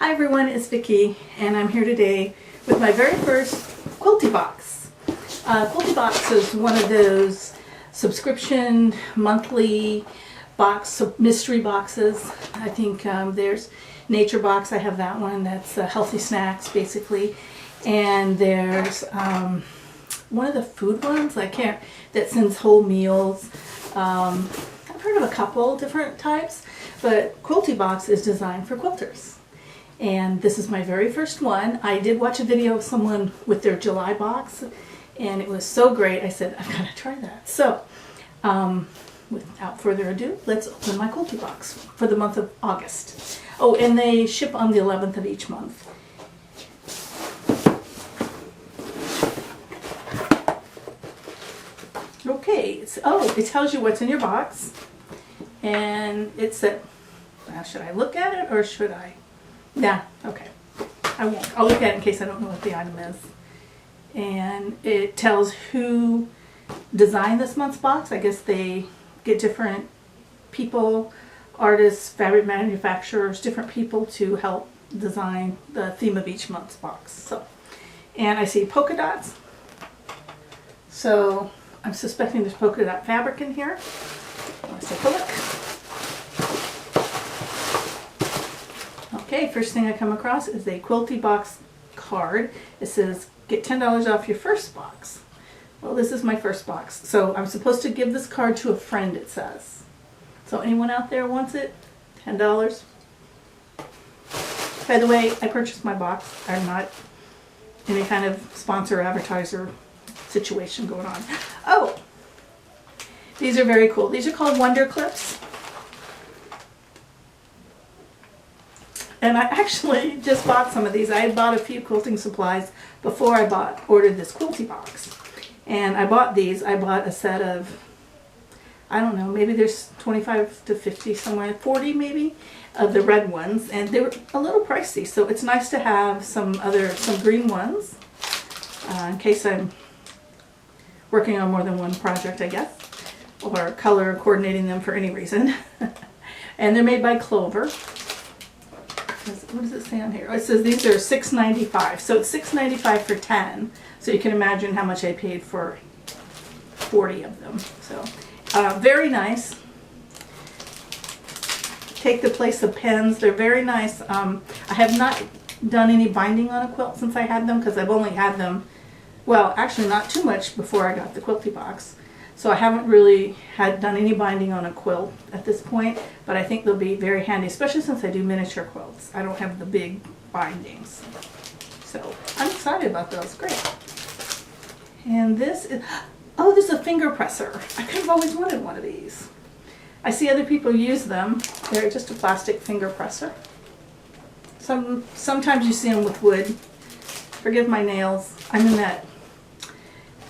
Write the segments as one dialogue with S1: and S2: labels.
S1: Hi everyone, it's Vicki, and I'm here today with my very first Quilty Box. Quilty Box is one of those subscription monthly box mystery boxes. I think there's Nature Box. I have that one. That's healthy snacks basically, and there's one of the food ones. That sends whole meals. I've heard of a couple different types, but Quilty Box is designed for quilters. And this is my very first one. I did watch a video of someone with their July box, and it was so great. I said, I've got to try that. So, without further ado, let's open my Quilty Box for the month of August. Oh, and they ship on the 11th of each month. Okay, it tells you what's in your box. And it said, should I look at it or should I? Nah, okay. I won't. I'll look at it in case I don't know what the item is. And it tells who designed this month's box. I guess they get different people, artists, fabric manufacturers, different people to help design the theme of each month's box. So, and I see polka dots. So I'm suspecting there's polka dot fabric in here. Let's take a look. Okay, first thing I come across is a Quilty Box card. It says, get $10 off your first box. Well, this is my first box. So I'm supposed to give this card to a friend, it says. So anyone out there wants it? $10. By the way, I purchased my box. I'm not any kind of sponsor advertiser situation going on. Oh, these are very cool. These are called Wonder Clips. And I actually just bought some of these. I had bought a few quilting supplies before I ordered this Quilty Box. And I bought these. I bought a set of, I don't know, maybe there's 25 to 50 somewhere, 40 maybe, of the red ones. And they were a little pricey, so it's nice to have some green ones in case I'm working on more than one project, I guess, or color coordinating them for any reason. And they're made by Clover. What does it say on here? It says these are $6.95. So it's $6.95 for 10. So you can imagine how much I paid for 40 of them. So very nice. Take the place of pens. They're very nice. I have not done any binding on a quilt since I had them because I've only had them, well, actually not too much before I got the Quilty Box. So I haven't really done any binding on a quilt at this point, but I think they'll be very handy, especially since I do miniature quilts. I don't have the big bindings. So I'm excited about those. Great. And this is, oh, this is a finger presser. I could have always wanted one of these. I see other people use them. They're just a plastic finger presser. Sometimes you see them with wood. Forgive my nails. I'm in that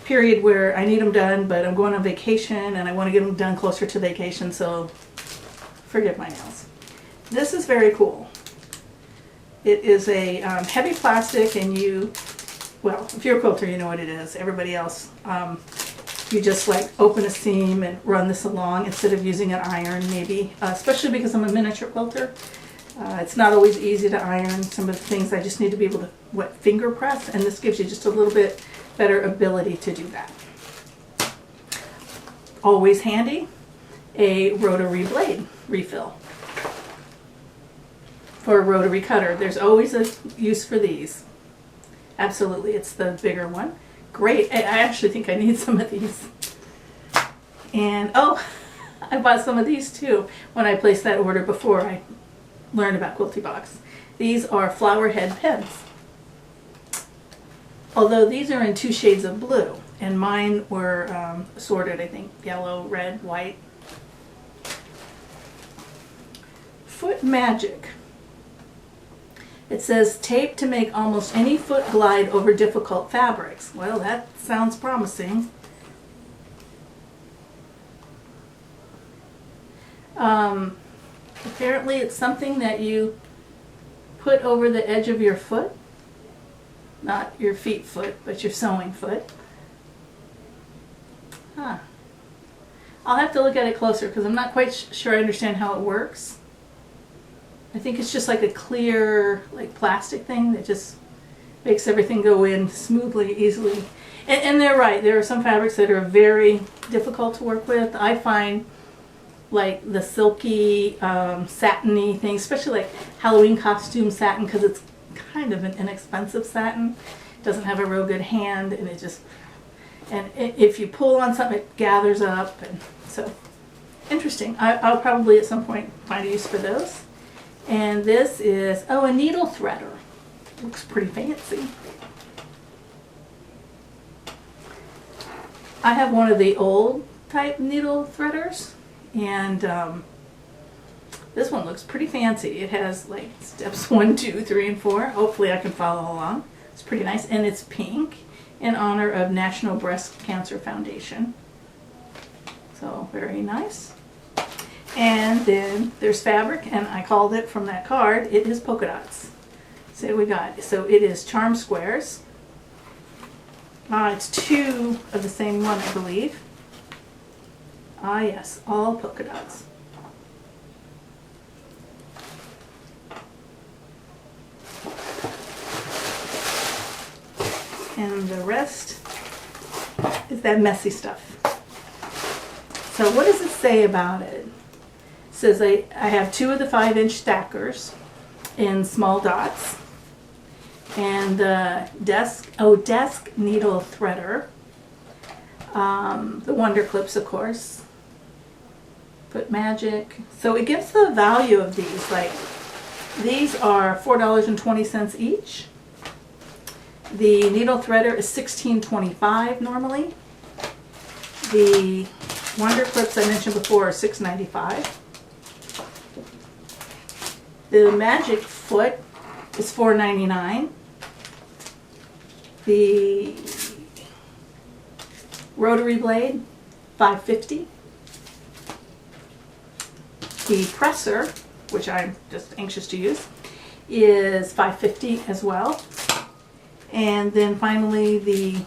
S1: period where I need them done, but I'm going on vacation and I want to get them done closer to vacation, so forgive my nails. This is very cool. It is a heavy plastic, and well, if you're a quilter, you know what it is. Everybody else, you just like open a seam and run this along instead of using an iron, maybe, especially because I'm a miniature quilter. It's not always easy to iron some of the things. I just need to be able to finger press, and this gives you just a little bit better ability to do that. Always handy, a rotary blade refill for a rotary cutter. There's always a use for these. Absolutely, it's the bigger one. Great, I actually think I need some of these. And oh, I bought some of these too when I placed that order before I learned about Quilty Box. These are flower head pens. Although these are in 2 shades of blue, and mine were sorted, I think, yellow, red, white. Foot Magic. It says tape to make almost any foot glide over difficult fabrics. Well, that sounds promising. Apparently it's something that you put over the edge of your foot. Not your feet foot, but your sewing foot. Huh. I'll have to look at it closer because I'm not quite sure I understand how it works. I think it's just like a clear, like plastic thing that just makes everything go in smoothly, easily. And they're right. There are some fabrics that are very difficult to work with. I find like the silky, satiny things, especially like Halloween costume satin, because it's kind of an inexpensive satin. It doesn't have a real good hand, and it just, and if you pull on something, it gathers up, and so interesting. I'll probably at some point find a use for those. And this is, oh, a needle threader. Looks pretty fancy. I have one of the old type needle threaders, and this one looks pretty fancy. It has like steps 1, 2, 3, and 4. Hopefully I can follow along. It's pretty nice, and it's pink in honor of National Breast Cancer Foundation. So very nice. And then there's fabric, and I called it from that card. It is polka dots. So we got, so it is charm squares. It's 2 of the same one, I believe. Yes, all polka dots. And the rest is that messy stuff. So what does it say about it? It says I have 2 of the 5-inch stackers in small dots. And the desk needle threader. The Wonder Clips, of course. Foot Magic. So it gives the value of these. Like, these are $4.20 each. The needle threader is $16.25 normally. The Wonder Clips I mentioned before are $6.95. The Magic Foot is $4.99. The rotary blade, $5.50. The presser, which I'm just anxious to use, is $5.50 as well. And then finally the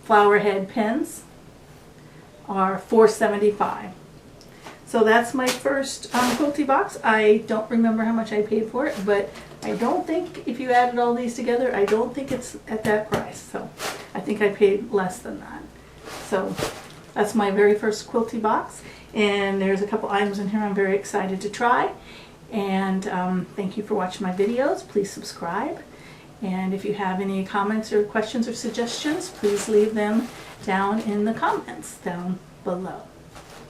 S1: flower head pins are $4.75. So that's my first Quilty box. I don't remember how much I paid for it, but I don't think if you added all these together, I don't think it's at that price. So I think I paid less than that. So that's my very first Quilty box. And there's a couple items in here I'm very excited to try. And thank you for watching my videos. Please subscribe. And if you have any comments or questions or suggestions, please leave them down in the comments down below.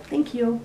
S1: Thank you.